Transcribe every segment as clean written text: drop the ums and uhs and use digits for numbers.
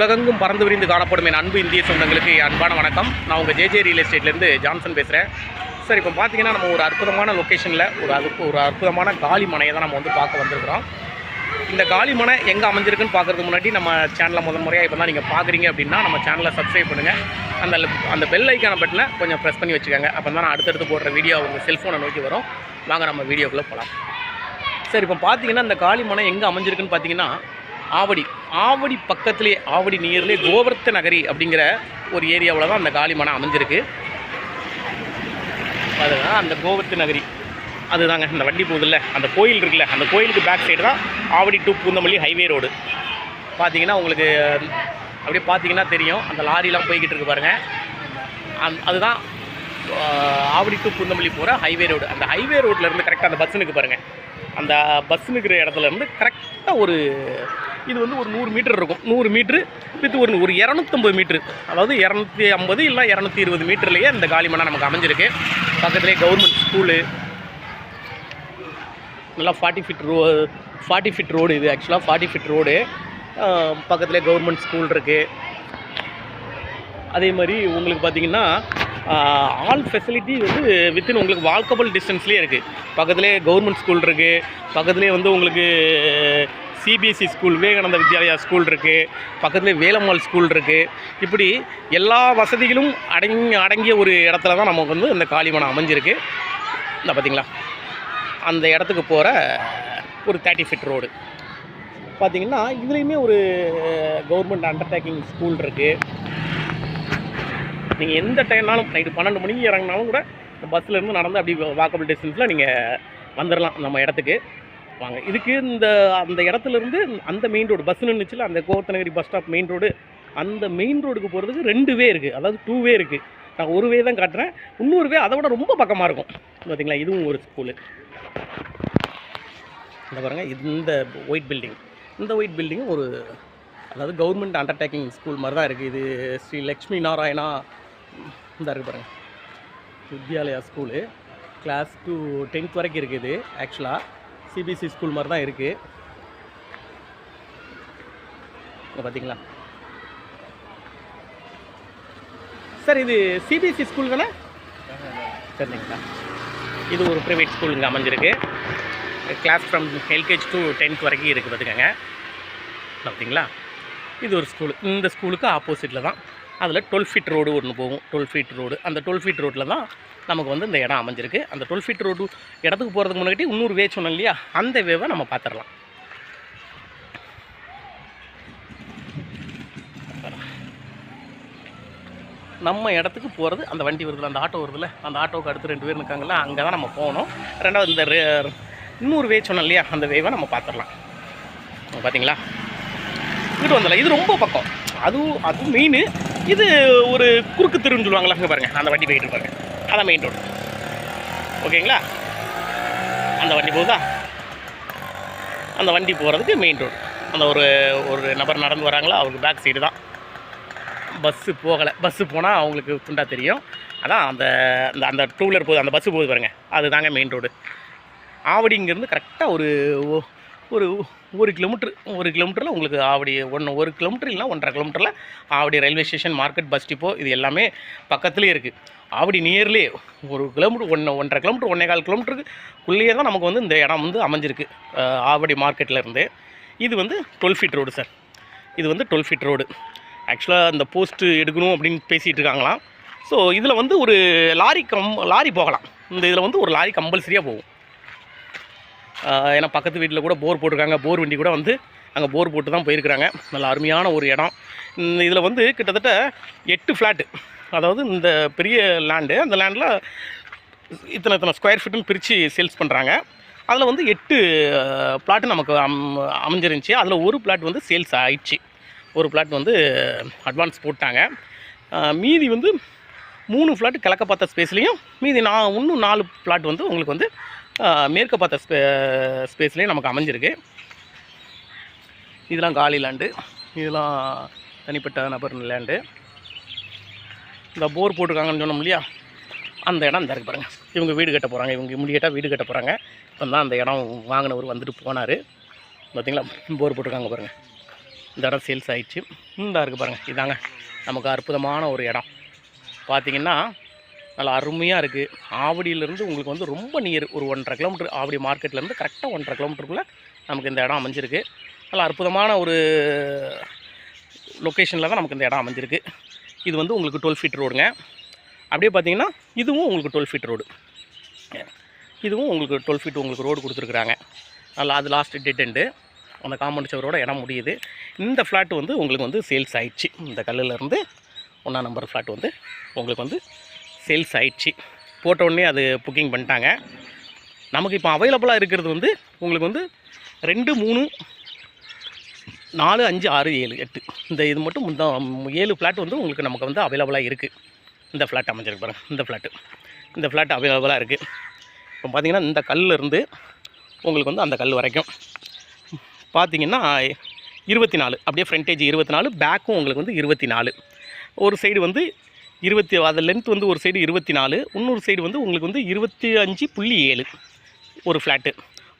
உலகெங்கும் பறந்து விரிந்து காணப்படும் என் அன்பு இந்திய சொந்தங்களுக்கு அன்பான வணக்கம். நான் உங்கள் ஜேஜே ரியல் எஸ்டேட்லேருந்து ஜான்சன் பேசுகிறேன். சார், இப்போ பார்த்தீங்கன்னா நம்ம ஒரு அற்புதமான லொக்கேஷனில் ஒரு அற்புதமான காலி மனையை தான் நம்ம வந்து பார்க்க வந்திருக்கிறோம். இந்த காலி மனை எங்கே அமைஞ்சிருக்குன்னு பார்க்குறதுக்கு முன்னாடி நம்ம சேனலை முறையாக இப்போ தான் நீங்கள் பார்க்குறீங்க அப்படின்னா நம்ம சேனலை சப்ஸ்கிரைப் பண்ணுங்கள். அந்த பெல் ஐக்கான பட்டனை கொஞ்சம் ப்ரெஸ் பண்ணி வச்சுக்கோங்க. அப்போ தான் நான் அடுத்தடுத்து போடுற வீடியோ உங்கள் செல்ஃபோனை நோக்கி வரும். வாங்க நம்ம வீடியோக்குள்ளே போகலாம். சார், இப்போ பார்த்தீங்கன்னா இந்த காலி மனை எங்கே அமைஞ்சிருக்குன்னு பார்த்தீங்கன்னா ஆவடி பக்கத்துலேயே, ஆவடி நியர்லேயே கோவர்த்த நகரி அப்படிங்கிற ஒரு ஏரியாவில் தான் அந்த காலி மனை அமைஞ்சிருக்கு. அதுதான் அந்த கோவர்த்த நகரி. அதுதாங்க இந்த வண்டி போகுதில்ல, அந்த கோயில் இருக்குல்ல, அந்த கோயிலுக்கு பேக் சைடு தான் Avadi to Poonamallee highway road. பார்த்தீங்கன்னா உங்களுக்கு அப்படியே பார்த்தீங்கன்னா தெரியும், அந்த லாரிலாம் போய்கிட்டு இருக்கு பாருங்கள். அதுதான் ஆவடி டு பூந்தமல்லி போகிற ஹைவே ரோடு. அந்த ஹைவே ரோட்லேருந்து கரெக்டாக அந்த பஸ்ஸுனுக்கு பாருங்கள், அந்த பஸ் நிற்கிற இடத்துலேருந்து கரெக்டாக இது வந்து ஒரு 100 மீட்டர் இருக்கும். 100 மீட்ரு வித் ஒரு 250 மீட்ரு, அதாவது 250 இல்லை 220 மீட்டர்லேயே இந்த காலி மனை நமக்கு அமைஞ்சிருக்கு. பக்கத்துலேயே கவர்மெண்ட் ஸ்கூலு, நல்லா 40 ஃபீட் ரோடு. இது ஆக்சுவலாக 40 ஃபீட் ரோடு. பக்கத்துலேயே கவர்மெண்ட் ஸ்கூல் இருக்குது. அதே மாதிரி உங்களுக்கு பார்த்திங்கன்னா ஆல் ஃபெசிலிட்டி வந்து வித்தின் உங்களுக்கு வாக்கபிள் டிஸ்டன்ஸ்லேயே இருக்குது. பக்கத்துலேயே கவர்மெண்ட் ஸ்கூல் இருக்குது. பக்கத்துலேயே வந்து உங்களுக்கு CBSE school, Vivekananda Vidyalaya school இருக்குது. பக்கத்துலேயே வேலம்மாள் ஸ்கூல் இருக்குது. இப்படி எல்லா வசதிகளும் அடங்கிய ஒரு இடத்துல தான் நமக்கு வந்து இந்த காலி மனை அமைஞ்சிருக்கு. இந்த பார்த்திங்களா, அந்த இடத்துக்கு போகிற ஒரு 30 ஃபீட் ரோடு. பார்த்திங்கன்னா இதுலேயுமே ஒரு கவர்மெண்ட் அண்டர்டேக்கிங் ஸ்கூல் இருக்குது. நீங்கள் எந்த டைம்னாலும் நைட்டு 12 மணிக்கு இறங்கினாலும் கூட இந்த பஸ்ஸிலேருந்து நடந்து அப்படி வாக்கபிள் டிஸ்டன்ஸில் நீங்கள் வந்துடலாம் நம்ம இடத்துக்கு. வாங்க, இதுக்கு அந்த இடத்துலேருந்து அந்த மெயின் ரோடு பஸ் நின்றுச்சுல, அந்த கோவர்த்தநகரி பஸ் ஸ்டாப் மெயின் ரோடு, அந்த மெயின் ரோடுக்கு போகிறதுக்கு 2 வே இருக்குது. அதாவது 2 வே இருக்குது. நான் ஒரு வே தான் காட்டுறேன். இன்னொரு வே அதை விட ரொம்ப பக்கமாக இருக்கும். பார்த்திங்களா, இதுவும் ஒரு ஸ்கூலு. இந்த பாருங்கள், இந்த ஒயிட் பில்டிங் ஒரு அதாவது கவர்மெண்ட் அண்டர்டேக்கிங் ஸ்கூல் மாதிரி தான் இருக்குது. இது ஸ்ரீ லக்ஷ்மி நாராயணா இந்த இருக்குது பாருங்கள், வித்யாலயா ஸ்கூலு. கிளாஸ் 2 10th வரைக்கும் இருக்குது. ஆக்சுவலாக சிபிஎஸ்சி ஸ்கூல் மாதிரி தான் இருக்குது. பார்த்தீங்களா சார், இது சிபிஎஸ்சி ஸ்கூல் தானே? சரிங்களா, இது ஒரு ப்ரைவேட் ஸ்கூல் இங்கே அமைஞ்சிருக்கு. Class from LKG to 10th வரைக்கும் இருக்குது. பார்த்துக்கோங்க. பார்த்தீங்களா, இது ஒரு ஸ்கூலு. இந்த ஸ்கூலுக்கு ஆப்போசிட்டில் தான் அதில் 12 ஃபீட் ரோடு ஒன்று போகும். 12 ஃபீட் ரோடு, அந்த 12 ஃபீட் ரோட்டில் தான் நமக்கு வந்து இந்த இடம் அமைஞ்சிருக்கு. அந்த 12 ஃபீட் ரோடு இடத்துக்கு போகிறதுக்கு முன்னாடி இன்னொரு வே சொன்னோம் இல்லையா, அந்த வேவை நம்ம பார்த்துடலாம். நம்ம இடத்துக்கு போகிறது அந்த வண்டி வருதுல, அந்த ஆட்டோ வருதுல்ல, அந்த ஆட்டோவுக்கு அடுத்து 2 பேர் இருக்காங்கல்ல, அங்கே தான் நம்ம போகணும். ரெண்டாவது இந்த இன்னொரு வே சொன்னோம் இல்லையா, அந்த வேவை நம்ம பார்த்துடலாம். பார்த்தீங்களா, இங்கிட்டு வந்தல, இது ரொம்ப பக்கம். அதுவும் மெயின். இது ஒரு குறுக்கு தெருன்னு சொல்லுவாங்களா, அங்கே பாருங்கள், அந்த வண்டி போயிட்டு இருப்பாங்க, அதான் மெயின் ரோடு. ஓகேங்களா, அந்த வண்டி போகுதா, அந்த வண்டி போகிறதுக்கு மெயின் ரோடு. அந்த ஒரு நபர் நடந்து வராங்களா, அவருக்கு பேக் சைடு தான். பஸ்ஸு போகலை. பஸ்ஸு போனால் அவங்களுக்கு துண்டா தெரியும். அதான் அந்த 2 வீலர் போகுது, அந்த பஸ்ஸு போகுது பாருங்கள், அது தாங்க மெயின் ரோடு. ஆவடிங்கிறது கரெக்டாக ஒரு கிலோமீட்டரில் உங்களுக்கு ஆவடி 1 கிலோமீட்டர் இல்லைனா 1.5 கிலோமீட்டரில் Avadi railway station, market, bus depot இது எல்லாமே பக்கத்துலேயே இருக்குது. ஆவடி நியர்லேயே 1 கிலோமீட்டர் 1.5 கிலோமீட்டர் 1.25 கிலோமீட்டருக்குள்ளேயே தான் நமக்கு வந்து இந்த இடம் வந்து அமைஞ்சிருக்கு. ஆவடி மார்க்கெட்லேருந்து. இது வந்து 12 ஃபீட் ரோடு சார். இது வந்து 12 ஃபீட் ரோடு. ஆக்சுவலாக இந்த போஸ்ட்டு எடுக்கணும் அப்படின்னு பேசிகிட்டு இருக்காங்களாம். ஸோ இதில் வந்து ஒரு லாரி போகலாம். இந்த இதில் வந்து ஒரு லாரி கம்பல்சரியாக போகும். ஏன்னா பக்கத்து வீட்டில் கூட போர் போட்டிருக்காங்க. போர் வண்டி கூட வந்து அங்கே போர் போட்டு தான் போயிருக்கிறாங்க. நல்ல அருமையான ஒரு இடம். இதில் வந்து கிட்டத்தட்ட 8 ஃப்ளாட்டு, அதாவது இந்த பெரிய லேண்டு, அந்த லேண்டில் இத்தனை ஸ்கொயர் ஃபீட்டுன்னு பிரித்து சேல்ஸ் பண்ணுறாங்க. அதில் வந்து 8 பிளாட்டு நமக்கு அமைஞ்சிருந்துச்சி. அதில் ஒரு பிளாட் வந்து சேல்ஸ் ஆயிடுச்சு. ஒரு பிளாட் வந்து அட்வான்ஸ் போட்டாங்க. மீதி வந்து 3 ஃப்ளாட்டு கிழக்க பார்த்த ஸ்பேஸ்லேயும், மீதி இன்னும் 4 பிளாட் வந்து உங்களுக்கு வந்து மேற்க பார்த்த ஸ்பேஸ்லேயும் நமக்கு அமைஞ்சிருக்கு. இதெல்லாம் காலி லேண்டு, இதெல்லாம் தனிப்பட்ட நபர் லேண்டு. இந்த போர் போட்டிருக்காங்கன்னு சொன்னோம் இல்லையா, அந்த இடம் இந்த இருக்கு பாருங்கள். இவங்க வீடு கட்ட போகிறாங்க. இவங்க இமிடியேட்டாக வீடு கட்ட போகிறாங்க. இப்போ தான் அந்த இடம் வாங்கினவர் வந்துட்டு போனார். பார்த்திங்களா, போர் போட்டிருக்காங்க பாருங்கள். இந்த இடம் சேல்ஸ் ஆகிடுச்சு. இந்த இருக்குது பாருங்கள், இதாங்க நமக்கு அற்புதமான ஒரு இடம். பார்த்திங்கன்னா நல்லா அருமையாக இருக்குது. ஆவடியிலேருந்து உங்களுக்கு வந்து ரொம்ப நியர், ஒரு 1.5 கிலோமீட்டர். ஆவடி மார்க்கெட்லேருந்து கரெக்டாக 1.5 கிலோமீட்டருக்குள்ளே நமக்கு இந்த இடம் அமைஞ்சிருக்கு. நல்லா அற்புதமான ஒரு லொக்கேஷனில் தான் நமக்கு இந்த இடம் அமைஞ்சிருக்கு. இது வந்து உங்களுக்கு 12 ஃபீட் ரோடுங்க. அப்படியே பார்த்தீங்கன்னா இதுவும் உங்களுக்கு 12 ஃபீட் ரோடு. இதுவும் உங்களுக்கு 12 ஃபீட் உங்களுக்கு ரோடு கொடுத்துருக்குறாங்க. நல்லா அது லாஸ்ட் டெட் எண்டு, அந்த காம்பவுண்ட் சவரோட இடம் முடியுது. இந்த ஃப்ளாட் வந்து உங்களுக்கு வந்து சேல்ஸ் ஆயிடுச்சு. இந்த கல்லுலேருந்து 1ஆம் நம்பர் ஃப்ளாட் வந்து உங்களுக்கு வந்து சேல்ஸ் ஆயிடுச்சு. போட்ட உடனே அது புக்கிங் பண்ணிட்டாங்க. நமக்கு இப்போ அவைலபிளாக இருக்கிறது வந்து உங்களுக்கு வந்து 2, 3, 4, 5, 6, 7, 8 இந்த இது மட்டும் 7 ஃப்ளாட் வந்து உங்களுக்கு நமக்கு வந்து அவைலபிளாக இருக்குது. இந்த ஃப்ளாட் அமைஞ்சிருக்கு பாருங்கள். இந்த ஃப்ளாட் அவைலபிளாக இருக்குது. இப்போ பார்த்தீங்கன்னா இந்த கல்லிருந்து உங்களுக்கு வந்து அந்த கல் வரைக்கும் பார்த்தீங்கன்னா 24, அப்படியே ஃப்ரண்டேஜ் 24, பேக்கும் உங்களுக்கு வந்து 24. ஒரு சைடு வந்து 20, அது லென்த் வந்து ஒரு சைடு 24, இன்னொரு சைடு வந்து உங்களுக்கு வந்து 25.7 ஒரு ஃப்ளாட்டு.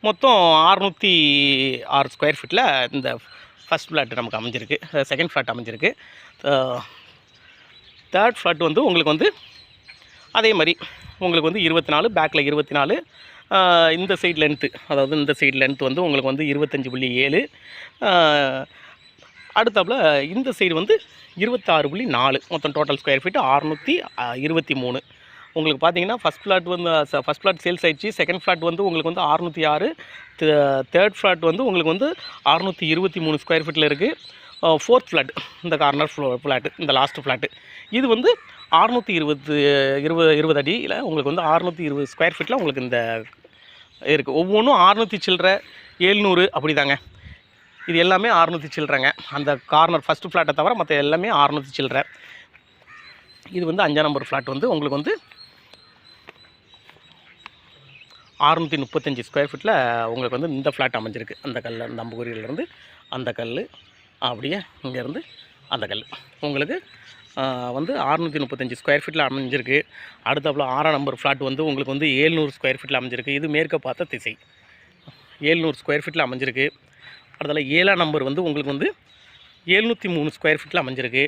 மொத்தம் 606 ஸ்கொயர் ஃபீட்டில் இந்த ஃபஸ்ட் ஃப்ளாட் நமக்கு அமைஞ்சிருக்கு. செகண்ட் ஃப்ளாட் அமைஞ்சிருக்கு. தேர்ட் ஃப்ளாட் வந்து உங்களுக்கு வந்து அதே மாதிரி உங்களுக்கு வந்து 24, பேக்கில் 24. இந்த சைடு லென்த்து, அதாவது இந்த சைடு லென்த் வந்து உங்களுக்கு வந்து 25.7. அடுத்தாப்புல இந்த சைடு வந்து 26.4. மொத்தம் டோட்டல் ஸ்கொயர் ஃபீட்டு 623. உங்களுக்கு பார்த்தீங்கன்னா ஃபஸ்ட் ஃப்ளாட் சேல்ஸ் ஆயிடுச்சு. செகண்ட் ஃப்ளாட் வந்து உங்களுக்கு வந்து 606. தேர்ட் ஃப்ளாட் வந்து உங்களுக்கு வந்து 623 ஸ்கொயர் ஃபீட்டில் இருக்குது. ஃபோர்த் ஃப்ளாட் இந்த கார்னர் ஃப்ளாட்டு, இந்த லாஸ்ட் ஃப்ளாட்டு, இது வந்து 620 அடியில் உங்களுக்கு வந்து 620 ஸ்கொயர் ஃபீட்டில் உங்களுக்கு இந்த இருக்குது. ஒவ்வொன்றும் 600 சில்லற, 700 அப்படி தாங்க. இது எல்லாமே 600 சில்லறங்க. அந்த கார்னர் ஃபஸ்ட்டு ஃப்ளாட்டை தவிர மற்ற எல்லாமே 600 சில்லற. இது வந்து 5ஆம் நம்பர் ஃப்ளாட் வந்து உங்களுக்கு வந்து 635 ஸ்கொயர் ஃபீட்டில் உங்களுக்கு வந்து இந்த ஃப்ளாட் அமைஞ்சிருக்கு. அந்த கல், அந்த அம்புகுரியிலேருந்து அந்த கல், அப்படியே இங்கேருந்து அந்த கல் உங்களுக்கு வந்து 635 ஸ்கொயர் ஃபீட்டில் அமைஞ்சிருக்கு. அடுத்தாப்புல 6ஆம் நம்பர் ஃப்ளாட் வந்து உங்களுக்கு வந்து 700 ஸ்கொயர் ஃபீட்டில் அமைஞ்சிருக்கு. இது மேற்க பார்த்த திசை, 700 ஸ்கொயர் ஃபீட்டில் அமைஞ்சிருக்கு. அடுத்தால 7ஆம் நம்பர் வந்து உங்களுக்கு வந்து 703 ஸ்கொயர் ஃபீட்டில் அமைஞ்சிருக்கு.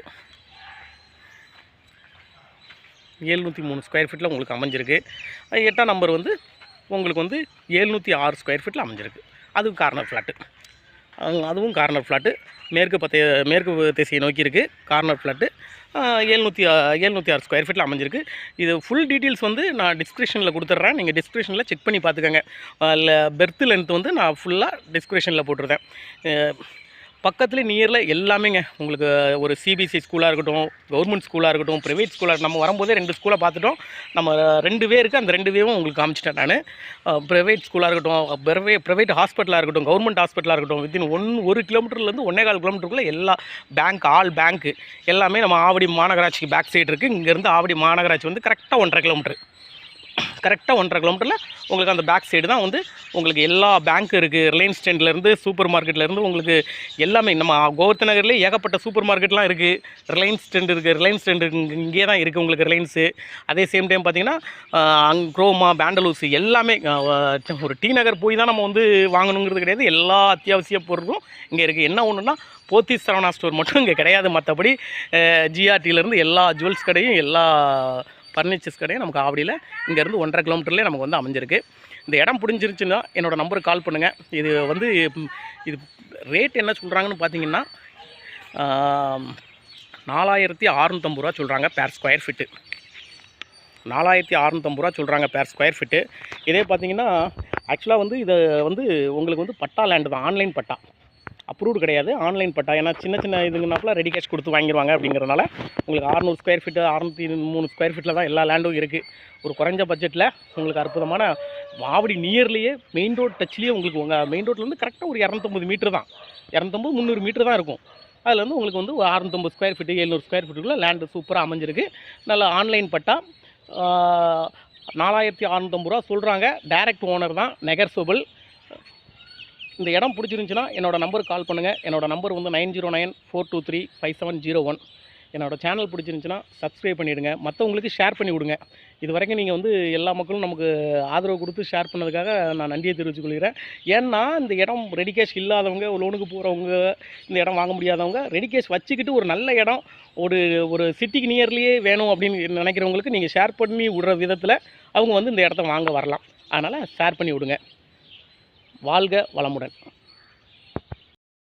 703 ஸ்கொயர் ஃபீட்டில் உங்களுக்கு அமைஞ்சிருக்கு. 8ஆம் நம்பர் வந்து உங்களுக்கு வந்து 706 ஸ்கொயர் ஃபீட்டில் அமைஞ்சிருக்கு. அதுவும் கார்னர் ஃப்ளாட்டு. அதுவும் கார்னர் ஃப்ளாட்டு, மேற்கு திசையை நோக்கி இருக்குது. கார்னர் ஃப்ளாட்டு 706 ஸ்கொயர் ஃபீட்டில் அமைஞ்சிருக்கு. இது ஃபுல் டீட்டெயில்ஸ் வந்து நான் டிஸ்கிரிப்ஷனில் கொடுத்துட்றேன். நீங்கள் டிஸ்கிரிப்ஷனில் செக் பண்ணி பார்த்துக்கோங்க. இல்லை பெர்த் லென்த் வந்து நான் ஃபுல்லாக டிஸ்கிரிப்ஷனில் போட்டுருந்தேன். பக்கத்தில் நியரில் எல்லாமேங்க. உங்களுக்கு ஒரு சிபிஎஸ்சி ஸ்கூலாக இருக்கட்டும், கவர்மெண்ட் ஸ்கூலாக இருக்கட்டும், ப்ரைவேட் ஸ்கூலாக, நம்ம வரும்போதே 2 ஸ்கூலை பார்த்துட்டோம். நம்ம 2 இருக்குது, அந்த 2 உங்களுக்கு காமிச்சிட்டேன் நான். ப்ரைவேட் ஸ்கூலாக இருக்கட்டும், ப்ரைவேட் ஹாஸ்பிட்டலாக இருக்கட்டும், கவர்மெண்ட் ஹாஸ்பிட்டலாக இருக்கட்டும், வித்தின் 1 கிலோமீட்டர்லேருந்து 1.25 கிலோமீட்டருக்குள்ளே எல்லா பேங்க், ஆல் பேங்க்கு எல்லாமே நம்ம ஆவடி மாநகராட்சிக்கு பேக் சைடு இருக்குது. இங்கேருந்து ஆவடி மாநகராட்சி வந்து கரெக்டாக 1.5 கிலோமீட்டர். கரெக்டாக 1.5 கிலோமீட்டரில் உங்களுக்கு அந்த பேக் சைடு தான் வந்து உங்களுக்கு எல்லா பேங்க் இருக்குது. ரிலையன்ஸ் ஸ்டாண்ட்லேருந்து சூப்பர் மார்க்கெட்லேருந்து உங்களுக்கு எல்லாமே, நம்ம கோவர்த்த நகர்லேயே ஏகப்பட்ட சூப்பர் மார்க்கெட்லாம் இருக்குது. ரிலையன்ஸ் ஸ்டாண்ட் இருக்குது. ரிலையன்ஸ் ஸ்டாண்டு இங்கே தான் இருக்குது உங்களுக்கு ரிலையன்ஸு. அதே சேம் டைம் பார்த்திங்கன்னா குரோமா, பேண்டலூஸ் எல்லாமே ஒரு டி நகர் போய் தான் நம்ம வந்து வாங்கணுங்கிறது கிடையாது. எல்லா அத்தியாவசிய பொருளும் இங்கே இருக்குது. என்ன ஒன்றுனா போத்தீஸ் சரவணா ஸ்டோர் மட்டும் இங்கே கிடையாது. மற்றபடி ஜிஆர்டியிலேருந்து எல்லா ஜுவல்ஸ் கடையும், எல்லா ஃபர்னிச்சர்ஸ் கடையும் நமக்கு ஆவடியில் இங்கேருந்து 1.5 கிலோமீட்டர்லேயே நமக்கு வந்து அமைஞ்சிருக்கு. இந்த இடம் பிடிச்சிருச்சுன்னா என்னோடய நம்பருக்கு கால் பண்ணுங்கள். இது வந்து இது ரேட் என்ன சொல்கிறாங்கன்னு பார்த்தீங்கன்னா 4650 ரூபா சொல்கிறாங்க பேர் ஸ்கொயர் ஃபீட்டு. 4650 ரூபா சொல்கிறாங்க பேர் ஸ்கொயர் ஃபீட்டு. இதே பார்த்தீங்கன்னா ஆக்சுவலாக வந்து இதை வந்து உங்களுக்கு வந்து பட்டா லேண்டு தான், ஆன்லைன் பட்டா, அப்ரூவ்டு கிடையாது, ஆன்லைன் பட்டா. ஏன்னா சின்ன இதுங்கனாப்புல ரெடி கேஷ் கொடுத்து வாங்கிடுவாங்க. அப்படிங்கிறதுனால உங்களுக்கு 600 ஸ்கொயர் ஃபீட்டு, 603 ஸ்கொயர் ஃபீட்டில் தான் எல்லா லேண்டும் இருக்குது. ஒரு குறைஞ்ச பட்ஜெட்டில் உங்களுக்கு அற்புதமான ஆவடி நியர்லேயே மெயின் ரோட் டச்லேயே உங்களுக்கு உங்கள் மெயின் ரோட்லேருந்து கரெக்டாக ஒரு 250 மீட்டர் தான், 250-300 மீட்டர் தான் இருக்கும். அதில் வந்து உங்களுக்கு வந்து 650 ஸ்கொயர் ஃபீட்டு, 700 ஸ்கொயர் ஃபீட்டுக்குள்ளே லேண்டு சூப்பராக அமைஞ்சிருக்கு. நல்ல ஆன்லைன் பட்டா. 4650 ரூபா சொல்கிறாங்க. டைரக்ட் ஓனர் தான், நெகர்சபிள். இந்த இடம் பிடிச்சிருந்துச்சுன்னா என்னோடய நம்பருக்கு கால் பண்ணுங்கள். என்னோடய நம்பர் வந்து 9094235701. என்னோடய சேனல் பிடிச்சிருந்துச்சுன்னா சப்ஸ்கிரைப் பண்ணிவிடுங்க, மற்றவங்களுக்கு ஷேர் பண்ணி விடுங்க. இது வரைக்கும் நீங்கள் வந்து எல்லா மக்களும் நமக்கு ஆதரவு கொடுத்து ஷேர் பண்ணதுக்காக நான் நன்றியை தெரிவித்துக் கொள்கிறேன். ஏன்னா இந்த இடம் ரெடி கேஷ் இல்லாதவங்க, லோனுக்கு போகிறவங்க, இந்த இடம் வாங்க முடியாதவங்க ரெடி கேஷ் வச்சுக்கிட்டு ஒரு நல்ல இடம் ஒரு ஒரு சிட்டிக்கு நியர்லேயே வேணும் அப்படின்னு நினைக்கிறவங்களுக்கு நீங்கள் ஷேர் பண்ணி விடுற விதத்தில் அவங்க வந்து இந்த இடத்த வாங்க வரலாம். அதனால் ஷேர் பண்ணி விடுங்க. வாழ்க வளமுடன்.